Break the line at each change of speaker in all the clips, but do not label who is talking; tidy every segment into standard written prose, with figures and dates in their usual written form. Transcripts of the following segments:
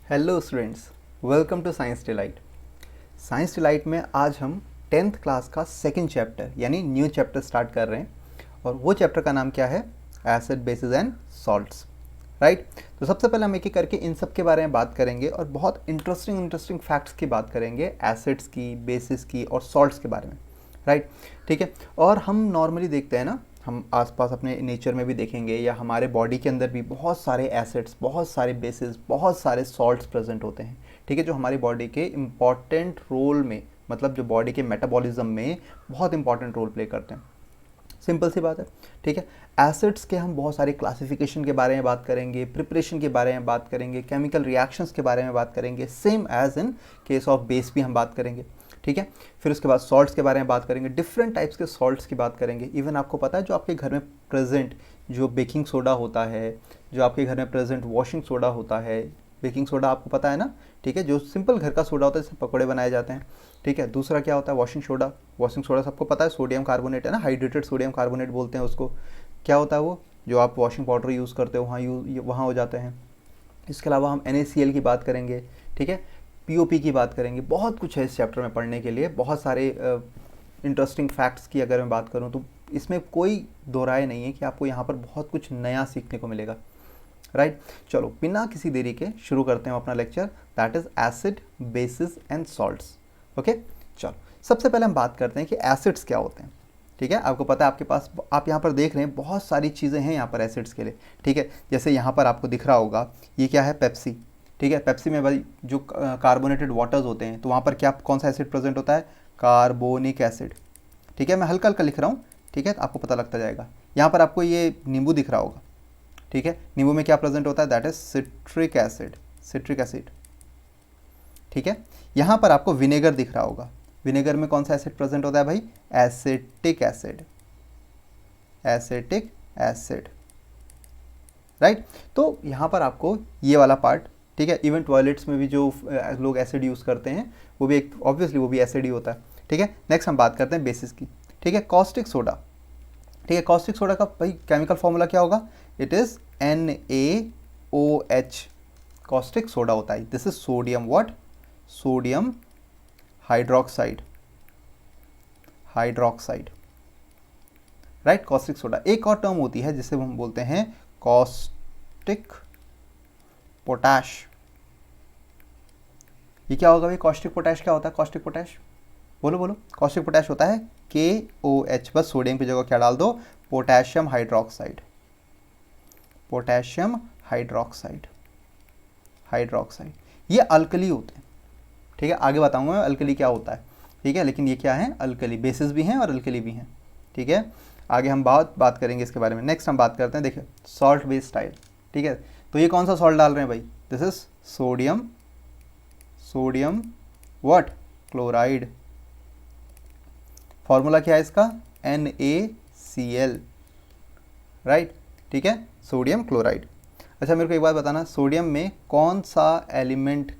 Hello students, welcome to science delight. Science delight में आज हम 10th क्लास का सेकंड चैप्टर यानी न्यू चैप्टर स्टार्ट कर रहे हैं और वो चैप्टर का नाम क्या है? Acid, basis and salts. Right. तो सबसे पहले हम एक एक करके इन सब के बारे में बात करेंगे और बहुत इंटरेस्टिंग फैक्ट्स की बात करेंगे, एसिड्स की, बेसिस की और सॉल्ट्स के बारे में। राइट, ठीक है। और हम नॉर्मली देखते हैं ना, हम आसपास अपने नेचर में भी देखेंगे या हमारे बॉडी के अंदर भी बहुत सारे एसिड्स, बहुत सारे बेसिस, बहुत सारे सॉल्ट्स प्रेजेंट होते हैं। ठीक है, जो हमारी बॉडी के इम्पॉर्टेंट रोल में, मतलब जो बॉडी के मेटाबॉलिज्म में बहुत इंपॉर्टेंट रोल प्ले करते हैं। सिंपल सी बात है। ठीक है, एसिड्स के हम बहुत सारे क्लासिफिकेशन के बारे में बात करेंगे, प्रिपरेशन के बारे में बात करेंगे, केमिकल रिएक्शंस के बारे में बात करेंगे, same as in case of base भी हम बात करेंगे। ठीक है, फिर उसके बाद सॉल्ट्स के बारे में बात करेंगे, डिफरेंट टाइप्स के सॉल्ट्स की बात करेंगे। इवन आपको पता है जो आपके घर में प्रेजेंट जो बेकिंग सोडा होता है, जो आपके घर में प्रेजेंट वॉशिंग सोडा होता है, बेकिंग सोडा आपको पता है ना, ठीक है, जो सिंपल घर का सोडा होता है जिससे पकौड़े बनाए जाते हैं। ठीक है, दूसरा क्या होता है? Washing soda. वॉशिंग सोडा सबको पता है, सोडियम कार्बोनेट है ना, हाइड्रेटेड सोडियम कार्बोनेट बोलते हैं उसको। क्या होता है वो? जो आप वॉशिंग पाउडर यूज़ करते हो वहाँ हो जाते हैं। इसके अलावा हम NaCl की बात करेंगे। ठीक है, POP की बात करेंगे। बहुत कुछ है इस चैप्टर में पढ़ने के लिए, बहुत सारे इंटरेस्टिंग फैक्ट्स की अगर मैं बात करूँ तो इसमें कोई दो राय नहीं है कि आपको यहाँ पर बहुत कुछ नया सीखने को मिलेगा। राइट, चलो बिना किसी देरी के शुरू करते हैं अपना lecture, that is acid, basis and salts. Okay, चलो सबसे पहले हम बात करते हैं कि एसिड्स क्या होते हैं। ठीक है, आपको पता है, आपके पास आप यहाँ पर देख रहे हैं बहुत सारी चीज़ें हैं यहाँ पर एसिड्स के लिए। ठीक है, जैसे यहाँ पर आपको दिख रहा होगा ये क्या है? पेप्सी। ठीक है, पेप्सी में भाई जो कार्बोनेटेड वाटर्स होते हैं तो वहाँ पर क्या कौन सा एसिड प्रेजेंट होता है? Carbonic acid. ठीक है, मैं हल्का हल्का लिख रहा हूँ, ठीक है, तो आपको पता लगता जाएगा। यहाँ पर आपको ये नींबू दिख रहा होगा। ठीक है, नींबू में क्या प्रेजेंट होता है? That is citric acid, citric acid. ठीक है, यहाँ पर आपको विनेगर दिख रहा होगा। विनेगर में कौन सा एसिड प्रेजेंट होता है भाई? Acetic acid, acetic acid. Right, तो यहाँ पर आपको ये वाला पार्ट, ठीक है, इवन टॉयलेट्स में भी जो लोग एसिड यूज़ करते हैं वो भी एक ऑब्वियसली वो भी एसिड ही होता है। ठीक है, नेक्स्ट हम बात करते हैं बेसिस की। ठीक है, कॉस्टिक सोडा। ठीक है, कॉस्टिक सोडा का भाई केमिकल फॉर्मूला क्या होगा? It is NaOH। Caustic soda होता है, this is sodium what? Sodium hydroxide, hydroxide. Right, caustic soda. एक और टर्म होती है जिसे हम बोलते हैं कॉस्टिक पोटैश। ये क्या होगा भाई? कॉस्टिक पोटैश क्या होता है? कॉस्टिक पोटैश बोलो बोलो। कॉस्टिक पोटैश होता है KOH, बस सोडियम की जगह क्या डाल दो? Potassium hydroxide, potassium hydroxide, hydroxide. ये अल्कली होते हैं। ठीक है, आगे बताऊंगा मैं अल्कली क्या होता है। ठीक है, लेकिन ये क्या है? अल्कली। बेसिस भी हैं और अल्कली भी हैं। ठीक है, आगे हम बात करेंगे इसके बारे में। नेक्स्ट हम बात करते हैं, देखिए, सॉल्ट बेस स्टाइल। ठीक है, तो ये कौन सा सॉल्ट डाल रहे हैं भाई? This is sodium, sodium what? Chloride. Formula क्या है इसका? NaCl। राइट, ठीक है, सोडियम क्लोराइड। अच्छा, मेरे को एक बात बताना, सोडियम में कौन सा एलिमेंट,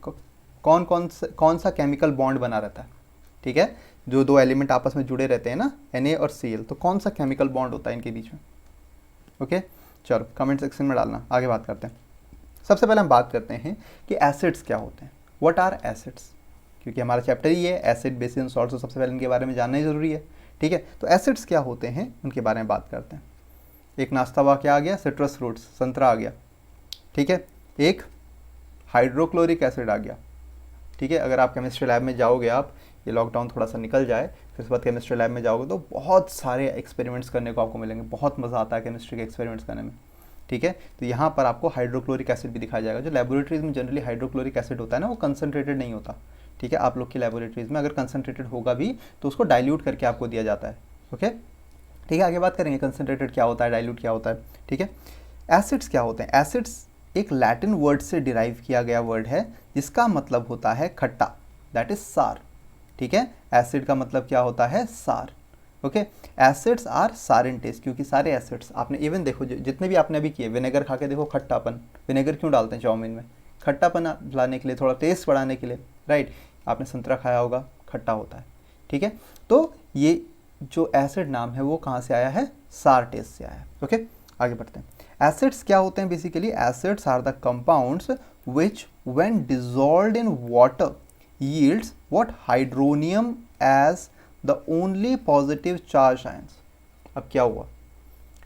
कौन सा केमिकल बॉन्ड बना रहता है? ठीक है, जो दो एलिमेंट आपस में जुड़े रहते हैं ना, Na और Cl, तो कौन सा केमिकल बॉन्ड होता है इनके बीच में? ओके, चलो कमेंट सेक्शन में डालना, आगे बात करते हैं। सबसे पहले हम बात करते हैं कि एसिड्स क्या होते हैं। What are acids? क्योंकि हमारा चैप्टर ही है एसिड, बेसिस एंड सॉल्ट्स, तो सबसे पहले इनके बारे में जानना ही ज़रूरी है। ठीक है, तो एसिड्स क्या होते हैं उनके बारे में बात करते हैं। एक नाश्ता हुआ, क्या आ गया? सिट्रस फ्रूट्स, संतरा आ गया। ठीक है, एक हाइड्रोक्लोरिक एसिड आ गया। ठीक है, अगर आप केमिस्ट्री लैब में जाओगे, आप ये लॉकडाउन थोड़ा सा निकल जाए फिर उसके बाद केमिस्ट्री लैब में जाओगे तो बहुत सारे एक्सपेरिमेंट्स करने को आपको मिलेंगे। बहुत मज़ा आता है केमिस्ट्री के एक्सपेरिमेंट्स करने में। ठीक है, तो यहाँ पर आपको हाइड्रोक्लोरिक एसिड भी दिखाया जाएगा। जो लेबोरेटरीज में जनरली हाइड्रोक्लोरिक एसिड होता है ना, वो कंसनट्रेटेड नहीं होता। ठीक है, आप लोग की लेबोरेटरीज में अगर कंसनट्रेटेड होगा भी तो उसको डाइल्यूट करके आपको दिया जाता है। ओके, ठीक है, आगे बात करेंगे कंसनट्रेटेड क्या होता है, डाइल्यूट क्या होता है। ठीक है, एसिड्स क्या होते हैं? एसिड्स एक लैटिन वर्ड से डिराइव किया गया वर्ड है जिसका मतलब होता है खट्टा, दैट इज सार। ठीक है, एसिड का मतलब क्या होता है? सार। ओके, एसिड्स आर सार इन टेस्ट, क्योंकि सारे एसिड्स आपने इवन देखो जितने भी आपने अभी किए, विनेगर खा के देखो खट्टापन। विनेगर क्यों डालते हैं चाउमीन में? खट्टापन लाने के लिए, थोड़ा टेस्ट बढ़ाने के लिए। राइट, आपने संतरा खाया होगा, खट्टा होता है। ठीक है, तो ये जो एसिड नाम है वो कहाँ से आया है? सार टेस्ट से आया है। ओके, आगे बढ़ते हैं। एसिड्स क्या होते हैं basically? Acids are the compounds which when dissolved in water yields what? Hydronium as the only positive charge ions. अब क्या हुआ?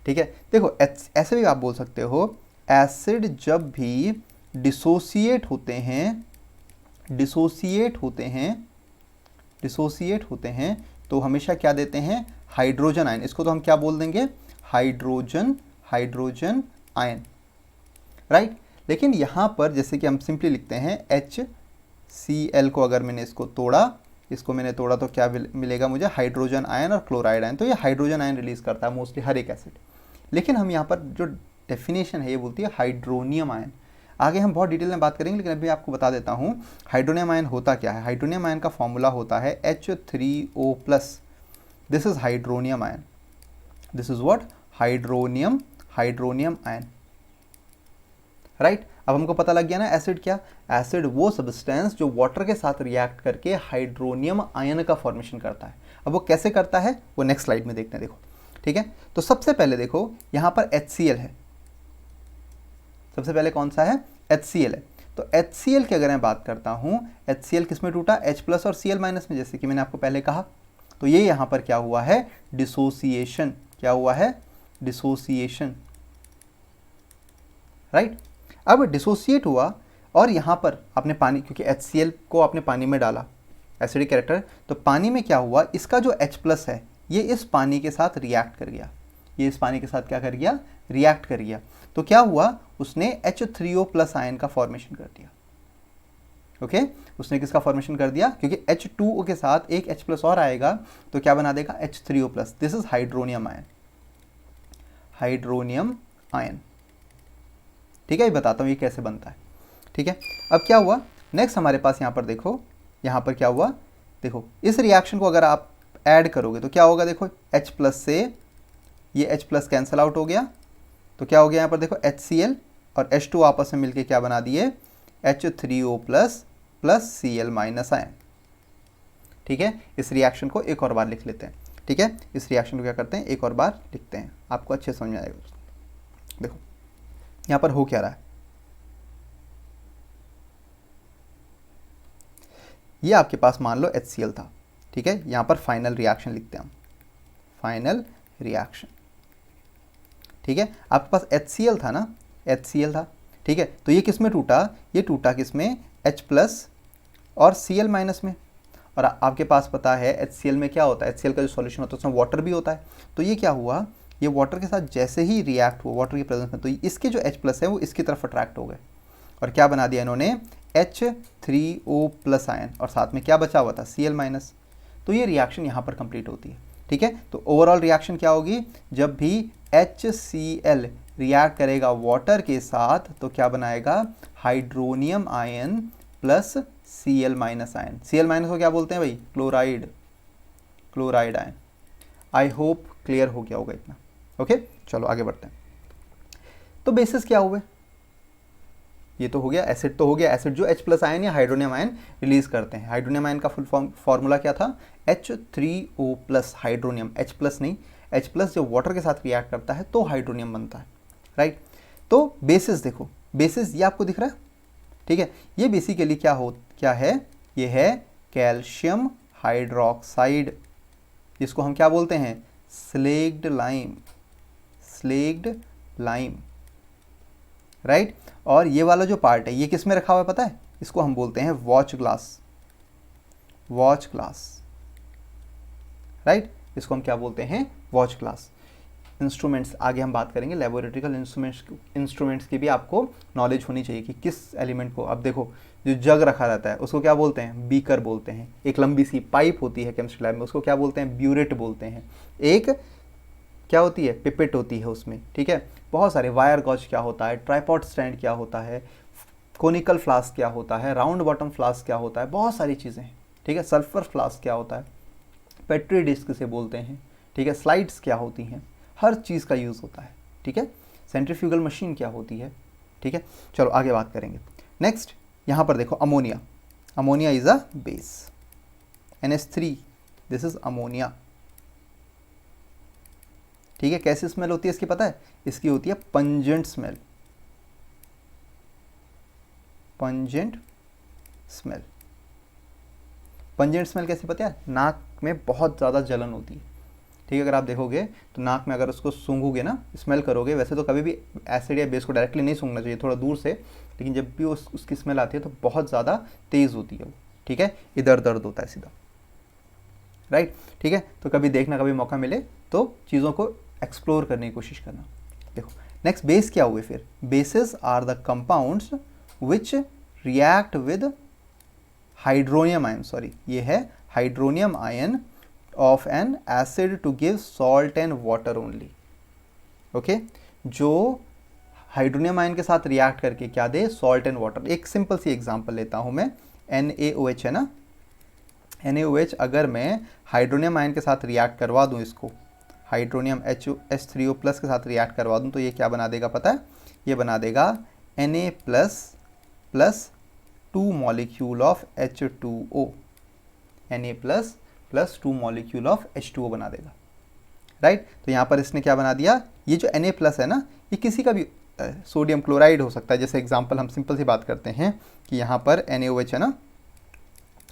ठीक है, देखो ऐसे भी आप बोल सकते हो, एसिड जब भी डिसोसिएट होते हैं तो हमेशा क्या देते हैं? Hydrogen ion. इसको तो हम क्या बोल देंगे? Hydrogen ion, right. लेकिन यहाँ पर जैसे कि हम सिंपली लिखते हैं HCl को, अगर मैंने इसको तोड़ा तो क्या मिलेगा मुझे? हाइड्रोजन आयन और क्लोराइड आयन। तो ये हाइड्रोजन आयन रिलीज करता है मोस्टली हर एक एसिड। लेकिन हम यहाँ पर जो डेफिनेशन है ये बोलती है हाइड्रोनियम आयन। आगे हम बहुत डिटेल में बात करेंगे, लेकिन अभी आपको बता देता हूँ हाइड्रोनियम आयन होता क्या है। हाइड्रोनियम आयन का फॉर्मूला होता है H3O+। This is hydronium ion, this is what? Hydronium ion, right. अब हमको पता लग गया ना एसिड क्या? एसिड वो सब्सटेंस जो वाटर के साथ रिएक्ट करके हाइड्रोनियम आयन का फॉर्मेशन करता है। अब वो कैसे करता है वो नेक्स्ट स्लाइड में देखते हैं, देखो, ठीक है। तो सबसे पहले देखो यहाँ पर HCl है, सबसे पहले कौन सा है? HCl है। तो HCl की अगर मैं बात करता हूँ, HCl किस में टूटा? H+ और Cl- में, जैसे कि मैंने आपको पहले कहा। तो ये यहाँ पर क्या हुआ है? डिसोसिएशन। क्या हुआ है? Dissociation, right. अब डिसोसिएट हुआ और यहाँ पर आपने पानी, क्योंकि HCl को आपने पानी में डाला, एसिडिक कैरेक्टर, तो पानी में क्या हुआ? इसका जो H+ है ये इस पानी के साथ रिएक्ट कर गया। ये इस पानी के साथ क्या कर गया? रिएक्ट कर गया। तो क्या हुआ? उसने H3O+ आयन का फॉर्मेशन कर दिया। ओके, उसने किसका फॉर्मेशन कर दिया? क्योंकि H2O के साथ एक H+ और आएगा तो क्या बना देगा? H3O+। This is hydronium ion, hydronium ion, ठीक है। ये बताता हूँ ये कैसे बनता है, ठीक है। अब क्या हुआ नेक्स्ट हमारे पास? यहाँ पर देखो, यहाँ पर क्या हुआ? देखो इस रिएक्शन को अगर आप ऐड करोगे तो क्या होगा? देखो H+ से ये H+ कैंसिल आउट हो गया, तो क्या हो गया यहाँ पर? देखो HCl और H2 आपस में मिलके क्या बना दिए? H3O+ प्लस Cl- आयन, ठीक है। इस रिएक्शन को एक और बार लिख लेते हैं, ठीक है। इस रिएक्शन को क्या करते हैं? एक और बार लिखते हैं, आपको अच्छे समझ में आएगा। देखो यहाँ पर हो क्या रहा है? ये आपके पास मान लो HCl था, ठीक है। यहाँ पर फाइनल रिएक्शन लिखते हैं हम, फाइनल रिएक्शन, ठीक है। आपके पास HCl था ना, HCl था, ठीक है। तो ये किस में टूटा? ये टूटा किस में? H+ और Cl- में। और आपके पास पता है HCl में क्या होता है? HCl का जो सॉल्यूशन होता है उसमें वाटर भी होता है। तो ये क्या हुआ? ये वाटर के साथ जैसे ही रिएक्ट हुआ वाटर की प्रेजेंस में, तो इसके जो H+ है वो इसकी तरफ अट्रैक्ट हो गए और क्या बना दिया इन्होंने? H3O+ आयन, और साथ में क्या बचा हुआ था? Cl-। तो ये रिएक्शन यहाँ पर कंप्लीट होती है, ठीक है। तो ओवरऑल रिएक्शन क्या होगी? जब भी HCl रिएक्ट करेगा वाटर के साथ तो क्या बनाएगा? Hydronium ion plus Cl- ion. Cl- को क्या बोलते हैं भाई? Chloride ion. I hope clear हो गया होगा इतना, ओके। चलो आगे बढ़ते हैं। तो बेसिस क्या हुए? ये तो हो गया, एसिड तो हो गया। एसिड जो H+ आयन या हाइड्रोनियम आयन रिलीज करते हैं। हाइड्रोनियम आयन का फुल फॉर्मूला क्या था? H3O+, हाइड्रोनियम, H+ नहीं। H+ जब वाटर के साथ रिएक्ट करता है तो हाइड्रोनियम बनता है, राइट। तो बेसिस देखो, बेसिस ये आपको दिख रहा है, ठीक है। ये बेसिकली क्या है? ये है कैल्शियम हाइड्रोक्साइड, जिसको हम क्या बोलते हैं? स्लेग्ड लाइम, राइट। और ये वाला जो पार्ट है ये किस में रखा हुआ है पता है? इसको हम बोलते हैं वॉच ग्लास, राइट। इसको हम क्या बोलते हैं? Watch glass. इंस्ट्रूमेंट्स आगे हम बात करेंगे, लेबोरेटरिकल इंस्ट्रूमेंट्स की भी आपको नॉलेज होनी चाहिए कि किस एलिमेंट को। अब देखो जो जग रखा रहता है उसको क्या बोलते हैं? बीकर बोलते हैं। एक लंबी सी पाइप होती है केमिस्ट्री लैब में, उसको क्या बोलते हैं? ब्यूरेट बोलते हैं। एक क्या होती है? पिपेट होती है उसमें, ठीक है। बहुत सारे वायर गॉज क्या होता है, ट्राइपॉड स्टैंड क्या होता है, कोनिकल फ्लास्क क्या होता है, राउंड बॉटम फ्लास्क क्या होता है, बहुत सारी चीज़ें हैं, ठीक है। सल्फर फ्लास्क क्या होता है, पेट्री डिस्क से बोलते हैं, ठीक है। स्लाइड्स क्या होती हैं, हर चीज़ का यूज़ होता है, ठीक है। सेंट्रीफ्यूगल मशीन क्या होती है, ठीक है। चलो आगे बात करेंगे। नेक्स्ट यहाँ पर देखो ammonia. Ammonia is a base, NH3, this is ammonia, ठीक है, कैसी स्मेल होती है इसकी पता है? इसकी होती है pungent smell, pungent smell. Pungent smell कैसे पता है? नाक में बहुत ज़्यादा जलन होती है, ठीक है। अगर आप देखोगे तो नाक में अगर उसको सूंघोगे ना, स्मेल करोगे, वैसे तो कभी भी एसिड या बेस को डायरेक्टली नहीं सूंघना चाहिए, थोड़ा दूर से, लेकिन जब भी उसकी स्मेल आती है तो बहुत ज़्यादा तेज़ होती है वो, ठीक है। इधर दर्द होता है सीधा, राइट, ठीक है। तो कभी देखना, कभी मौका मिले तो चीज़ों को एक्सप्लोर करने की कोशिश करना। देखो नेक्स्ट बेस क्या हुए फिर? Bases are the compounds which react with hydronium ion, sorry ये है hydronium ion of an acid to give salt and water only, okay. जो हाइड्रोनियम आयन के साथ रिएक्ट करके क्या दे? Salt and water. एक सिंपल सी एग्जांपल लेता हूं मैं, NaOH है ना, NaOH अगर मैं हाइड्रोनियम आयन के साथ रिएक्ट करवा दूं, इसको हाइड्रोनियम H3O प्लस के साथ रिएक्ट करवा दूं, तो ये क्या बना देगा पता है? ये बना देगा Na plus 2 molecule of H2O, Na plus 2 molecule of H2O बना देगा, राइट। तो यहाँ पर इसने क्या बना दिया? ये जो Na प्लस है ना, ये किसी का भी सोडियम क्लोराइड हो सकता है। जैसे एग्जांपल हम सिंपल सी बात करते हैं कि यहाँ पर NaOH है ना,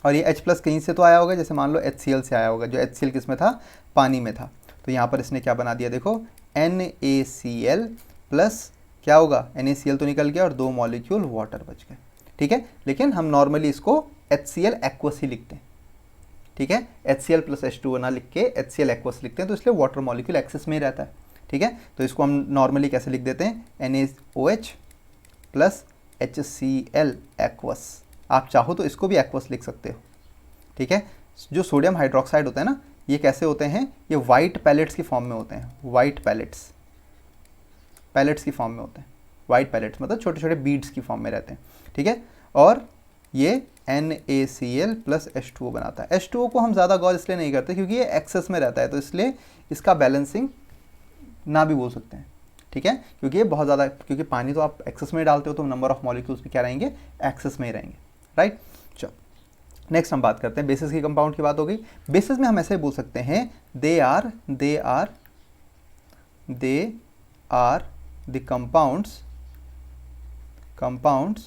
और ये H प्लस कहीं से तो आया होगा, जैसे मान लो HCl से आया होगा, जो HCl किस में था? पानी में था। तो यहाँ पर इसने क्या बना दिया? देखो NaCl प्लस क्या होगा? NaCl तो निकल गया और 2 मॉलिक्यूल वाटर बच गए, ठीक है। लेकिन हम नॉर्मली इसको HCl एक्वस ही लिखते हैं, ठीक है। HCl प्लस H2O ना लिख के HCl एक्वस लिखते हैं, तो इसलिए वाटर मॉलिक्यूल एक्सेस में ही रहता है, ठीक है। तो इसको हम नॉर्मली कैसे लिख देते हैं? NaOH plus HCl aqueous. आप चाहो तो इसको भी एक्वस लिख सकते हो, ठीक है। जो सोडियम हाइड्रोक्साइड होता है ना, ये कैसे होते हैं? ये वाइट पैलेट्स की फॉर्म में होते हैं, वाइट पैलेट्स की फॉर्म में होते हैं। वाइट पैलेट्स मतलब छोटे छोटे बीड्स की फॉर्म में रहते हैं, ठीक है। और ये NaCl प्लस H2O बनाता है। H2O को हम ज़्यादा गौर इसलिए नहीं करते क्योंकि ये एक्सेस में रहता है, तो इसलिए इसका बैलेंसिंग ना भी बोल सकते हैं, ठीक है। क्योंकि ये बहुत ज़्यादा, क्योंकि पानी तो आप एक्सेस में डालते हो तो नंबर ऑफ मॉलिक्यूल्स भी क्या रहेंगे? एक्सेस में ही रहेंगे, राइट। चलो नेक्स्ट हम बात करते हैं बेसिस की। कंपाउंड की बात हो गई। बेसिस में हम ऐसे बोल सकते हैं, they are the compounds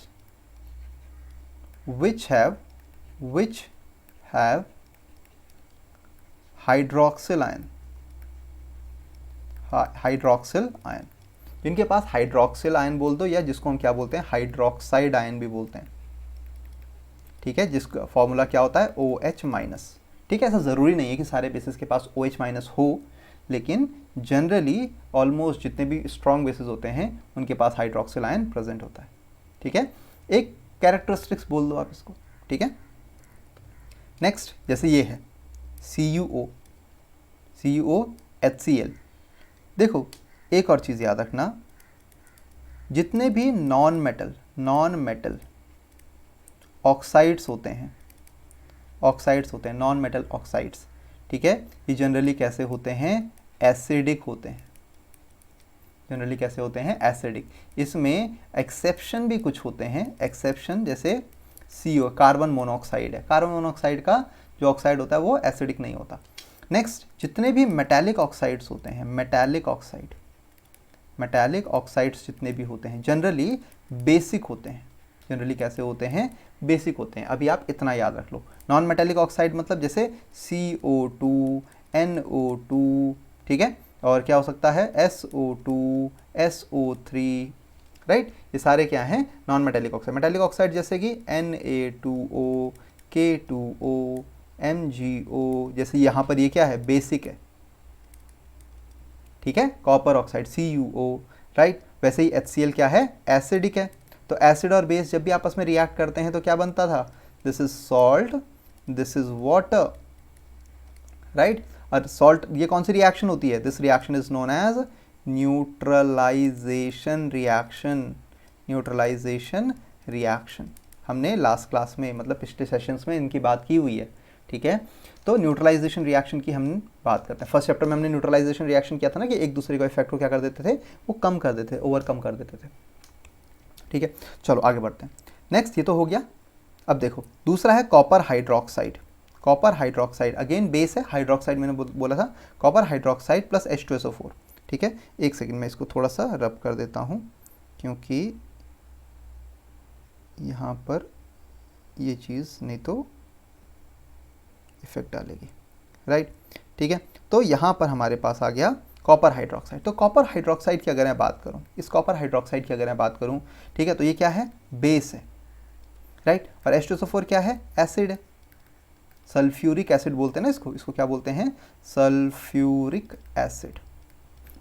which have hydroxyl ion, जिनके पास हाइड्रोक्सिल आयन बोल दो, या जिसको हम क्या बोलते हैं? हाइड्रोक्साइड आयन भी बोलते हैं, ठीक है। जिसका फॉर्मूला क्या होता है? OH माइनस, ठीक है। ऐसा ज़रूरी नहीं है कि सारे बेसिस के पास OH माइनस हो, लेकिन जनरली ऑलमोस्ट जितने भी स्ट्रॉन्ग बेसिस होते हैं उनके पास हाइड्रोक्सिल आयन प्रेजेंट होता है, ठीक है। एक कैरेक्टरिस्टिक्स बोल दो आप इसको, ठीक है। नेक्स्ट जैसे ये है CuOHCl। देखो एक और चीज़ याद रखना, जितने भी नॉन मेटल ऑक्साइड्स होते हैं, नॉन मेटल ऑक्साइड्स, ठीक है, ये जनरली कैसे होते हैं? एसिडिक होते हैं। जनरली कैसे होते हैं? एसिडिक। इसमें एक्सेप्शन भी कुछ होते हैं, एक्सेप्शन जैसे CO, कार्बन मोनोऑक्साइड है। कार्बन मोनोऑक्साइड का जो ऑक्साइड होता है वो एसिडिक नहीं होता। नेक्स्ट जितने भी मेटालिक ऑक्साइड्स होते हैं, मेटालिक ऑक्साइड्स जितने भी होते हैं जनरली बेसिक होते हैं। जनरली कैसे होते हैं? बेसिक होते हैं। अभी आप इतना याद रख लो, नॉन मेटालिक ऑक्साइड मतलब जैसे CO2, NO2, ठीक है, और क्या हो सकता है? SO2, SO3, right. ये सारे क्या हैं? Non metallic oxide. Metallic oxide जैसे कि Na2O, K2O, MgO, जैसे यहाँ पर ये क्या है? बेसिक है, ठीक है। Copper oxide CuO, right. वैसे ही HCl क्या है? एसिडिक है। तो एसिड और बेस जब भी आपस में रिएक्ट करते हैं तो क्या बनता था? This is salt, this is water, right. और सॉल्ट, ये कौन सी रिएक्शन होती है? This reaction is known as neutralization reaction. हमने लास्ट क्लास में, मतलब पिछले सेशंस में इनकी बात की हुई है, ठीक है। तो न्यूट्रलाइजेशन रिएक्शन की हम बात करते हैं। फर्स्ट चैप्टर में हमने न्यूट्रलाइजेशन रिएक्शन किया था ना, कि एक दूसरे का इफेक्ट को क्या कर देते थे? वो कम कर देते थे, ओवरकम कर देते थे, ठीक है। चलो आगे बढ़ते हैं। नेक्स्ट ये तो हो गया। अब देखो दूसरा है copper hydroxide. Copper hydroxide again base है, हाइड्रोक्साइड मैंने बोला था, कॉपर हाइड्रोक्साइड प्लस H2SO4। ठीक है, एक सेकंड मैं इसको थोड़ा सा रब कर देता हूँ क्योंकि यहाँ पर ये चीज़ नहीं तो इफेक्ट डालेगी, राइट। ठीक है, तो यहाँ पर हमारे पास आ गया कॉपर हाइड्रोक्साइड। तो कॉपर हाइड्रोक्साइड की अगर मैं बात करूँ, इस कॉपर हाइड्रोक्साइड की अगर मैं बात करूँ, ठीक है, तो ये क्या है, बेस है, राइट। और H2SO4 क्या है, एसिड है, सल्फ्यूरिक एसिड बोलते हैं ना इसको, इसको क्या बोलते हैं, सल्फ्यूरिक एसिड।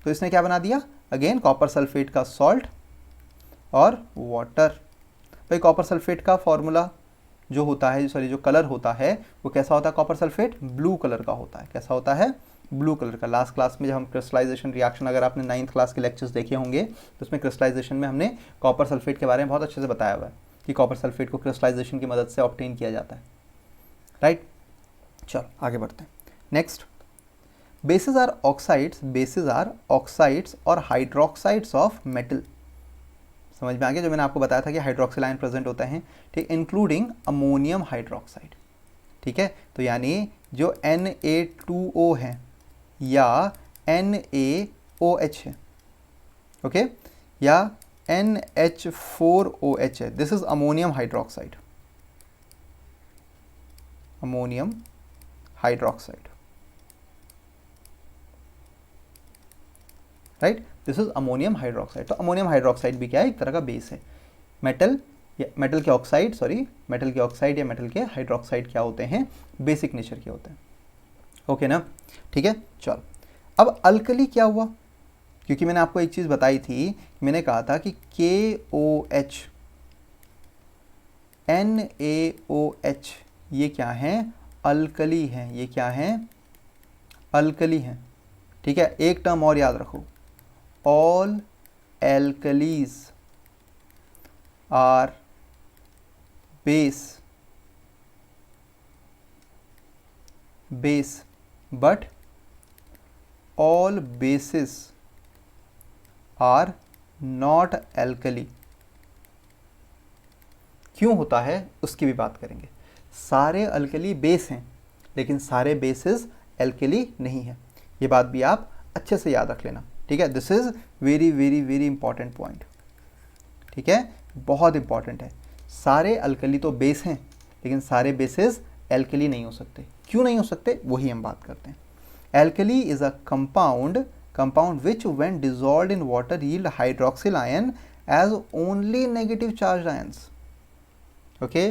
तो इसने क्या बना दिया, अगेन कॉपर सल्फेट का सॉल्ट और वाटर। भाई कॉपर सल्फेट का फॉर्मूला जो होता है, सॉरी जो कलर होता है वो कैसा होता है, कॉपर सल्फेट ब्लू कलर का होता है। कैसा होता है, ब्लू कलर का। लास्ट क्लास में जब हम क्रिस्टलाइजेशन रिएक्शन, अगर आपने 9th क्लास के लेक्चर्स देखे होंगे तो उसमें क्रिस्टलाइजेशन में हमने कॉपर सल्फेट के बारे में बहुत अच्छे से बताया हुआ है कि कॉपर सल्फेट को क्रिस्टलाइजेशन की मदद से ऑब्टेन किया जाता है, राइट। चलो आगे बढ़ते हैं। Next, bases are oxides, bases are oxides और हाइड्रोक्साइड्स ऑफ मेटल। समझ में आ गया, जो मैंने आपको बताया था कि हाइड्रोक्सिल आयन प्रेजेंट होता है, ठीक, इंक्लूडिंग अमोनियम हाइड्रोक्साइड। ठीक है, तो यानी जो Na2O है या NaOH है, ओके, या NH4OH है, this is ammonium hydroxide, ammonium hydroxide, right, this is ammonium hydroxide. तो अमोनियम हाइड्रोक्साइड भी क्या है, एक तरह का बेस है। मेटल या मेटल के ऑक्साइड, सॉरी मेटल के ऑक्साइड या मेटल के हाइड्रोक्साइड क्या होते हैं, बेसिक नेचर के होते हैं, ओके ना। ठीक है, चलो अब अल्कली क्या हुआ, क्योंकि मैंने आपको एक चीज़ बताई थी, मैंने कहा था कि KOH NaOH ये क्या है, अल्कली हैं, ये क्या है, अल्कली हैं। ठीक है, एक टर्म और याद रखो, all alkalis are base but all bases are not alkali. क्यों होता है उसकी भी बात करेंगे। सारे अल्कली बेस हैं लेकिन सारे बेसिस एल्कली नहीं है, ये बात भी आप अच्छे से याद रख लेना। ठीक है, this is very very very important point. ठीक है, बहुत इंपॉर्टेंट है। सारे अल्कली तो बेस हैं लेकिन सारे बेसिस एल्कली नहीं हो सकते। क्यों नहीं हो सकते, वही हम बात करते हैं। Alkali is a compound which when dissolved in water yield hydroxyl ion as only negative charge ions. Okay,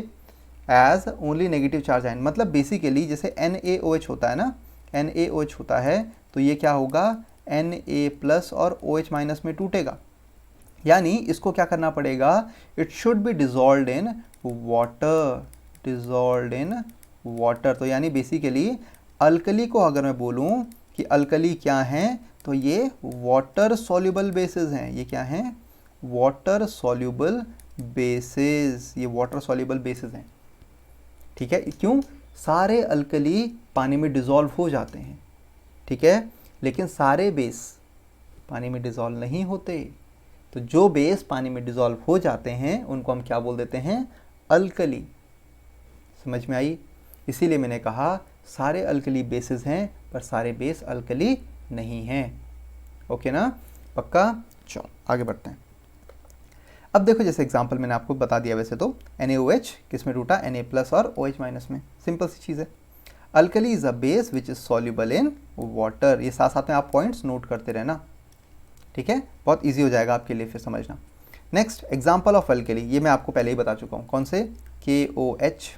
as only negative charge ion, मतलब बेसिकली जैसे NaOH होता है ना, NaOH होता है तो ये क्या होगा, Na+ और OH- में टूटेगा। यानी इसको क्या करना पड़ेगा, it should be dissolved in water, dissolved in water. तो यानी बेसिकली अल्कली को अगर मैं बोलूं कि अल्कली क्या हैं, तो ये वाटर सॉल्युबल बेसिस हैं। ये क्या हैं, वाटर सॉल्युबल बेसिस, ये वाटर सॉल्युबल बेसिस हैं। ठीक है, क्यों, सारे अल्कली पानी में डिसॉल्व हो जाते हैं, ठीक है, लेकिन सारे बेस पानी में डिसॉल्व नहीं होते। तो जो बेस पानी में डिसॉल्व हो जाते हैं उनको हम क्या बोल देते हैं, अल्कली। समझ में आई, इसीलिए मैंने कहा सारे अल्कली बेसिस हैं पर सारे बेस अल्कली नहीं हैं। ओके ना, पक्का। चलो आगे बढ़ते हैं। अब देखो, जैसे एग्जांपल मैंने आपको बता दिया, वैसे तो NaOH किस में टूटा, Na+ और OH- में, सिंपल सी चीज़ है। Alkali is a base which is soluble in water. ये साथ साथ में आप पॉइंट्स नोट करते रहना, ठीक है, बहुत इजी हो जाएगा आपके लिए फिर समझना। नेक्स्ट एग्जांपल ऑफ अल्कली, ये मैं आपको पहले ही बता चुका हूँ, कौन से, KOH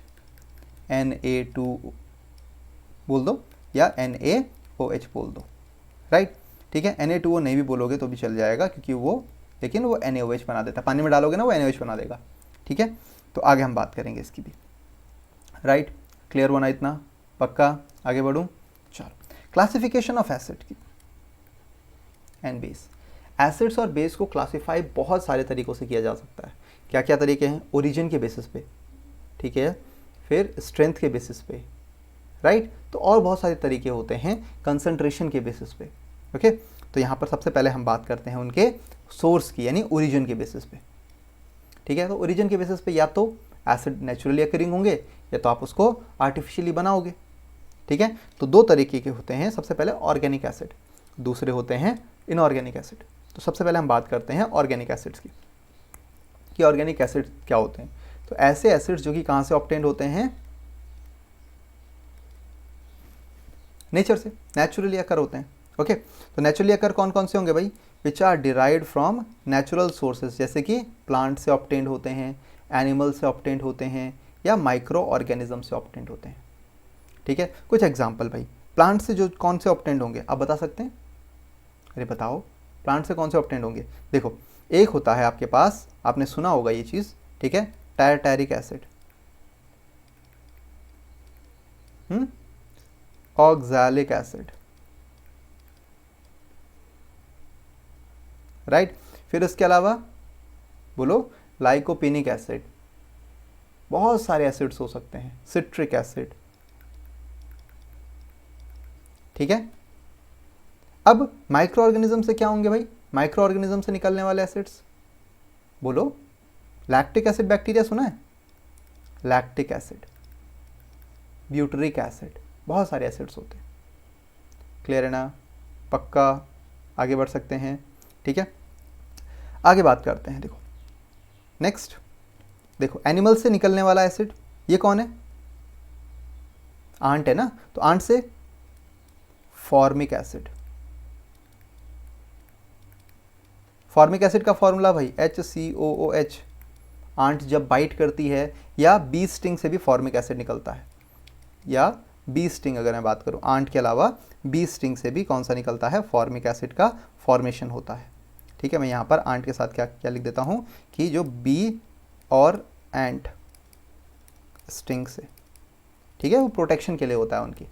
Na2 बोल दो या NaOH बोल दो, राइट। ठीक है, Na2O नहीं भी बोलोगे तो भी चल जाएगा क्योंकि वो, लेकिन वो NaOH बना देता है, पानी में डालोगे ना वो NaOH बना देगा। ठीक है, तो आगे हम बात करेंगे इसकी भी, राइट। क्लियर होना इतना, पक्का। आगे बढ़ूँ, चलो। क्लासिफिकेशन ऑफ एसिड की एंड बेस। एसिड्स और बेस को क्लासीफाई बहुत सारे तरीक़ों से किया जा सकता है। क्या क्या तरीके हैं, ओरिजिन के बेसिस पे, ठीक है, फिर स्ट्रेंथ के बेसिस पे, राइट, तो और बहुत सारे तरीके होते हैं, कंसंट्रेशन के बेसिस पे। ओके, तो यहाँ पर सबसे पहले हम बात करते हैं उनके सोर्स की, यानी ओरिजिन के बेसिस पे। ठीक है, तो ओरिजिन के बेसिस पे या तो एसिड नेचुरली अकरिंग होंगे या तो आप उसको आर्टिफिशियली बनाओगे। ठीक है, तो दो तरीके के होते हैं, सबसे पहले ऑर्गेनिक एसिड, दूसरे होते हैं इनऑर्गेनिक एसिड। तो सबसे पहले हम बात करते हैं ऑर्गेनिक एसिड्स की, कि ऑर्गेनिक एसिड क्या होते हैं। तो ऐसे एसिड्स जो कि कहाँ से ऑब्टेन्ड होते हैं, नेचर से, नेचुरली अकर होते हैं। ओके, तो नेचुरली अकर कौन कौन से होंगे भाई, which are derived from natural sources, जैसे कि प्लांट से ऑब्टेन्ड होते हैं, एनिमल से ऑब्टेन्ड होते हैं, या माइक्रो ऑर्गेनिज्म से ऑब्टेन्ड होते हैं। ठीक है, कुछ एग्जाम्पल भाई, प्लांट से जो कौन से ऑब्टेन्ड होंगे आप बता सकते हैं, अरे बताओ प्लांट से कौन से ऑब्टेन्ड होंगे। देखो एक होता है आपके पास, आपने सुना होगा ये चीज़, ठीक है, टायरटैरिक एसिड, ऑक्सैलिक एसिड, राइट। फिर इसके अलावा बोलो लाइकोपिनिक एसिड, बहुत सारे एसिड्स हो सकते हैं, सिट्रिक एसिड, ठीक है। अब माइक्रो ऑर्गेनिज्म से क्या होंगे भाई, माइक्रो ऑर्गेनिज्म से निकलने वाले एसिड्स, बोलो लैक्टिक एसिड, बैक्टीरिया सुना है, लैक्टिक एसिड, ब्यूटरिक एसिड, बहुत सारे एसिड्स होते हैं। क्लियर है ना, पक्का आगे बढ़ सकते हैं, ठीक है। आगे बात करते हैं, देखो नेक्स्ट, देखो एनिमल से निकलने वाला एसिड, ये कौन है, आंट है ना, तो आंट से फॉर्मिक एसिड, फॉर्मिक एसिड का फॉर्मूला भाई HCOOH, आंट जब बाइट करती है या बी स्टिंग से भी फॉर्मिक एसिड निकलता है, या बी स्टिंग अगर मैं बात करूं, आंट के अलावा बी स्टिंग से भी कौन सा निकलता है, फॉर्मिक एसिड का फॉर्मेशन होता है। ठीक है, मैं यहाँ पर आंट के साथ क्या क्या लिख देता हूँ कि जो बी और एंट स्टिंग से, ठीक है, वो प्रोटेक्शन के लिए होता है उनकी,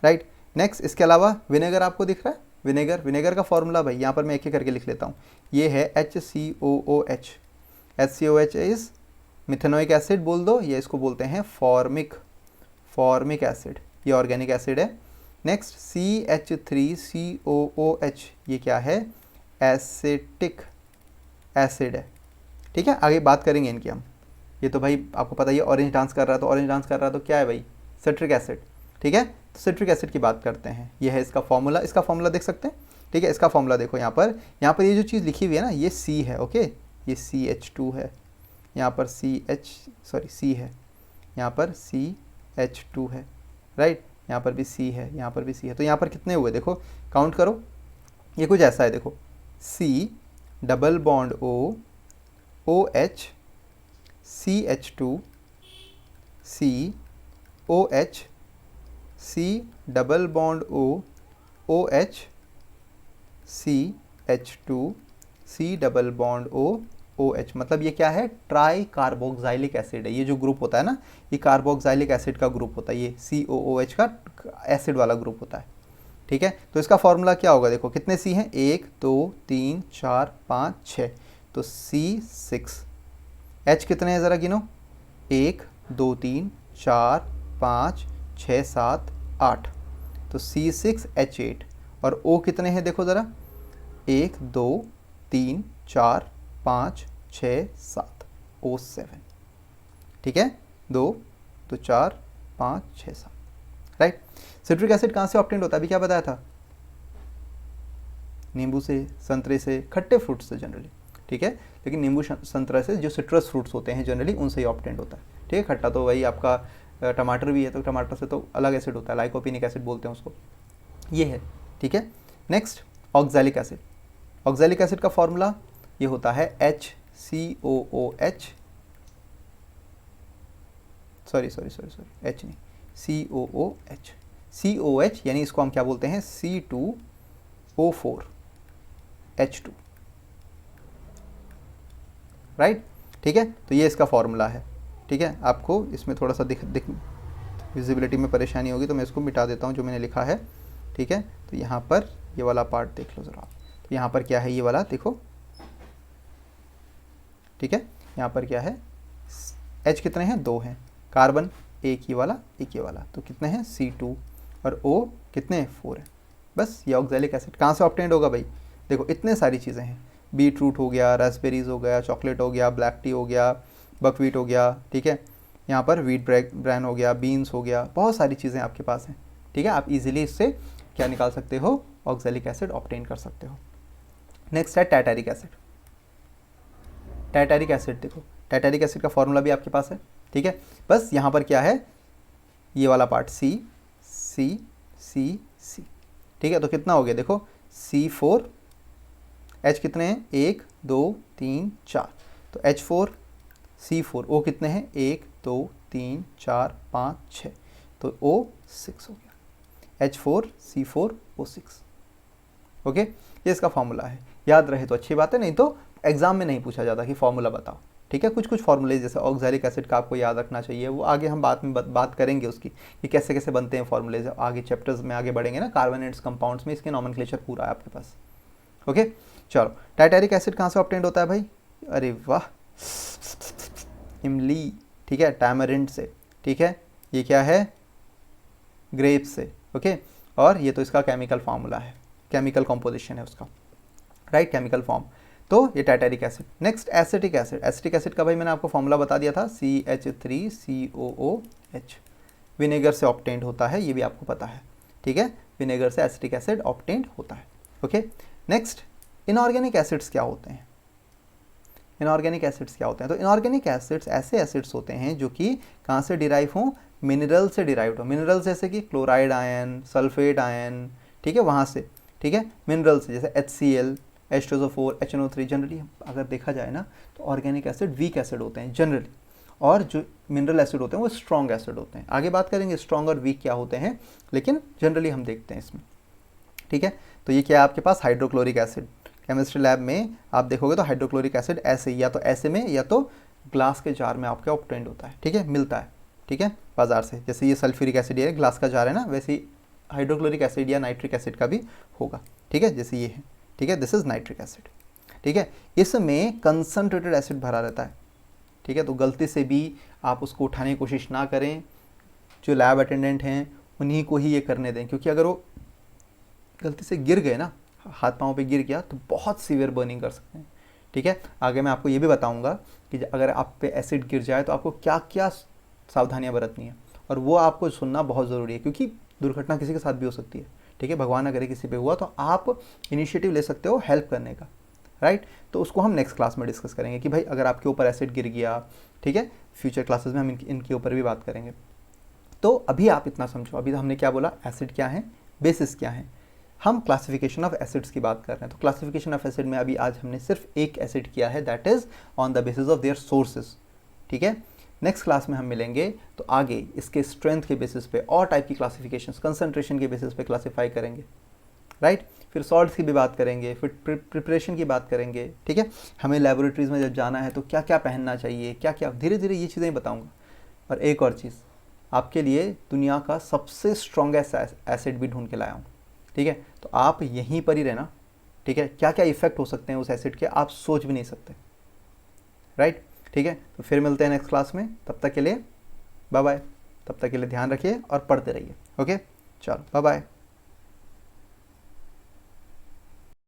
राइट। नेक्स्ट इसके अलावा विनेगर आपको दिख रहा है, विनेगर, विनेगर का फॉर्मूला भाई यहाँ पर मैं एक एक करके लिख लेता हूँ, ये है HCOOH, HCOH is methanoic acid बोल दो, ये इसको बोलते हैं फॉर्मिक, फॉर्मिक एसिड, ये ऑर्गेनिक एसिड है। नेक्स्ट CH3COOH, ये क्या है, एसिटिक एसिड है, ठीक है। आगे बात करेंगे इनकी हम, ये तो भाई आपको पता ही है, ऑरेंज डांस कर रहा है, तो ऑरेंज डांस कर रहा है तो क्या है भाई, सिट्रिक एसिड, ठीक है। तो सिट्रिक एसिड की बात करते हैं, ये है इसका फॉर्मूला, इसका फॉर्मूला देख सकते हैं, ठीक है। इसका फॉर्मूला देखो यहाँ पर ये जो चीज़ लिखी हुई है ना, ये C है, ओके, ये CH2 है, यहाँ पर C है, यहाँ पर CH2 है, राइट, यहाँ पर भी C है, यहाँ पर भी C है, तो यहाँ पर कितने हुए देखो, काउंट करो, ये कुछ ऐसा है, देखो C double bond O, OH, CH2, C, OH, C double bond O, OH, CH2, C double bond O, OH, मतलब ये क्या है, ट्राई कार्बोक्साइलिक एसिड है, ये जो ग्रुप होता है ना, ये कार्बोक्साइलिक एसिड का ग्रुप होता है, ये COOH का एसिड वाला ग्रुप होता है, ठीक है। तो इसका फॉर्मूला क्या होगा, देखो कितने C हैं, 1 2 3 4 5 6, तो C6, H कितने हैं ज़रा गिनो, 1 2 3 4 5 6 7 8, तो C6H8, और O कितने हैं देखो ज़रा, 1 2 3 4 5 6 7, O7, ठीक है, 2 तो 4 5 6 7, राइट। सिट्रिक एसिड कहाँ से ऑब्टेन्ड होता है, अभी क्या बताया था, नींबू से, संतरे से, खट्टे फ्रूट्स से जनरली, ठीक है, लेकिन नींबू संतरा से जो सिट्रस फ्रूट्स होते हैं जनरली उनसे ही ऑब्टेन्ड होता है, ठीक है। खट्टा तो वही आपका टमाटर भी है, तो टमाटर से तो अलग एसिड होता है, लाइकोपिनिक एसिड बोलते हैं उसको, ये है, ठीक है। Next oxalic acid, oxalic acid का फॉर्मूला ये होता है HCOOH, सॉरी H नहीं, COOH, COH यानी इसको हम क्या बोलते हैं, C2O4 H2, राइट, ठीक है। तो ये इसका फॉर्मूला है, ठीक है। आपको इसमें थोड़ा सा दिख विजिबिलिटी में परेशानी होगी, तो मैं इसको मिटा देता हूँ जो मैंने लिखा है, ठीक है। तो यहाँ पर ये वाला पार्ट देख लो ज़रा, तो यहाँ पर क्या है, ये वाला देखो, ठीक है। यहाँ पर क्या है, H कितने हैं, 2 हैं, कार्बन एक ही वाला एक ही वाला, तो कितने हैं, C2, और O कितने हैं, 4 है, बस। ये ऑक्सैलिक एसिड कहाँ से ऑब्टेन्ड होगा भाई, देखो इतने सारी चीज़ें हैं, बीट रूट हो गया, रास्पबेरीज हो गया, चॉकलेट हो गया, ब्लैक टी हो गया, बकवीट हो गया, ठीक है, यहाँ पर व्हीट ब्रैन हो गया, बीन्स हो गया, बहुत सारी चीज़ें आपके पास हैं, ठीक है। आप इजीली इससे क्या निकाल सकते हो, ऑक्सैलिक एसिड ऑब्टेन कर सकते हो, नेक्स्ट है टाइटेरिक एसिड। टाइटेरिक एसिड देखो, टाइटेरिक एसिड का फॉर्मूला भी आपके पास है, ठीक है। बस यहाँ पर क्या है, ये वाला पार्ट सी सी सी सी, ठीक है। तो कितना हो गया देखो, C4, H कितने हैं, 1 2 3 4, तो H4 C4, O कितने हैं, 1 2 3 4 5 6, तो O6 हो गया, H4C4O6। ओके, ये इसका फॉर्मूला है, याद रहे तो अच्छी बात है, नहीं तो एग्जाम में नहीं पूछा जाता कि फॉर्मूला बताओ, ठीक है। कुछ कुछ फॉर्मूले जैसे ऑक्सैलिक एसिड का आपको याद रखना चाहिए, वो आगे हम बाद में बात करेंगे उसकी कि कैसे कैसे बनते हैं फॉर्मूले, आगे चैप्टर्स में आगे बढ़ेंगे ना, कार्बोनेट्स कंपाउंड्स में इसके नॉमेनक्लेचर पूरा है आपके पास। ओके चलो, टाइटेरिक एसिड कहाँ से ऑब्टेन्ड होता है भाई, अरे वाह, इमली, ठीक है, टैमरिंड से, ठीक है। ये क्या है, ग्रेप से, ओके। और ये तो इसका केमिकल फार्मूला है, केमिकल कॉम्पोजिशन है उसका, राइट, केमिकल फॉर्म। तो ये tartaric acid. Next acetic acid. Acetic acid का भाई मैंने आपको फॉर्मूला बता दिया था, CH3COOH, विनेगर से ऑब्टेन्ड होता है, ये भी आपको पता है, ठीक है। विनेगर से एसिटिक एसिड ऑब्टेन्ड होता है, ओके। नेक्स्ट, इनऑर्गेनिक एसिड्स क्या होते हैं, इनऑर्गेनिक एसिड्स क्या होते हैं, तो इनऑर्गेनिक एसिड्स ऐसे एसिड्स होते हैं जो कि कहाँ से डिराइव हों, मिनरल से डिराइव हो, मिनरल जैसे कि क्लोराइड आयन, सल्फेट आयन, ठीक है, वहाँ से, ठीक है, मिनरल से, जैसे HCl, H2SO4, HNO3। जनरली अगर देखा जाए ना तो ऑर्गेनिक एसिड वीक एसिड होते हैं जनरली, और जो मिनरल एसिड होते हैं वो स्ट्रॉन्ग एसिड होते हैं। आगे बात करेंगे स्ट्रॉन्ग और वीक क्या होते हैं, लेकिन जनरली हम देखते हैं इसमें, ठीक है। तो ये क्या है आपके पास, हाइड्रोक्लोरिक एसिड। केमिस्ट्री लैब में आप देखोगे तो हाइड्रोक्लोरिक एसिड ऐसे, या तो ऐसे में या तो ग्लास के जार में आपके ऑब्टेन्ड होता है, ठीक है, मिलता है, ठीक है, बाजार से। जैसे ये सल्फ्यूरिक एसिड है, ग्लास का जार है ना, वैसे ही हाइड्रोक्लोरिक एसिड या नाइट्रिक एसिड का भी होगा, ठीक है, जैसे ये है, ठीक है, दिस इज नाइट्रिक एसिड, ठीक है। इसमें कंसनट्रेटेड एसिड भरा रहता है, ठीक है, तो गलती से भी आप उसको उठाने की कोशिश ना करें, जो लैब अटेंडेंट हैं उन्हीं को ही ये करने दें, क्योंकि अगर वो गलती से गिर गए ना, हाथ पाँव पे गिर गया तो बहुत सीवियर बर्निंग कर सकते हैं, ठीक है। आगे मैं आपको ये भी बताऊंगा कि अगर आप पे एसिड गिर जाए तो आपको क्या क्या सावधानियां बरतनी है, और वो आपको सुनना बहुत ज़रूरी है, क्योंकि दुर्घटना किसी के साथ भी हो सकती है, ठीक है, भगवान ना करे किसी पे हुआ तो आप इनिशिएटिव ले सकते हो हेल्प करने का, राइट। तो उसको हम नेक्स्ट क्लास में डिस्कस करेंगे कि भाई अगर आपके ऊपर एसिड गिर गया, ठीक है, फ्यूचर क्लासेस में हम इनके ऊपर भी बात करेंगे। तो अभी आप इतना समझो, अभी हमने क्या बोला, एसिड क्या है, बेसिस क्या है, हम क्लासिफिकेशन ऑफ एसिड्स की बात कर रहे हैं। तो क्लासिफिकेशन ऑफ एसिड में अभी आज हमने सिर्फ एक एसिड किया है, that is on the basis of their sources, ठीक है। नेक्स्ट क्लास में हम मिलेंगे तो आगे इसके स्ट्रेंथ के बेसिस पे और टाइप की क्लासिफिकेशंस, कंसंट्रेशन के बेसिस पे क्लासीफाई करेंगे, राइट। फिर सॉल्ट्स की भी बात करेंगे, फिर प्रिपरेशन की बात करेंगे, ठीक है। हमें लेबोरेटरीज में जब जाना है तो क्या क्या पहनना चाहिए, क्या क्या, धीरे धीरे ये चीज़ें बताऊँगा। और एक और चीज़, आपके लिए दुनिया का सबसे स्ट्रॉन्गेस्ट एसिड भी ढूंढ के लाया हूँ, ठीक है। तो आप यहीं पर ही रहना, ठीक है, क्या क्या इफेक्ट हो सकते हैं उस एसिड के आप सोच भी नहीं सकते, राइट, ठीक है। तो फिर मिलते हैं नेक्स्ट क्लास में, तब तक के लिए बाय बाय, तब तक के लिए ध्यान रखिए और पढ़ते रहिए, ओके, चलो बाय बाय।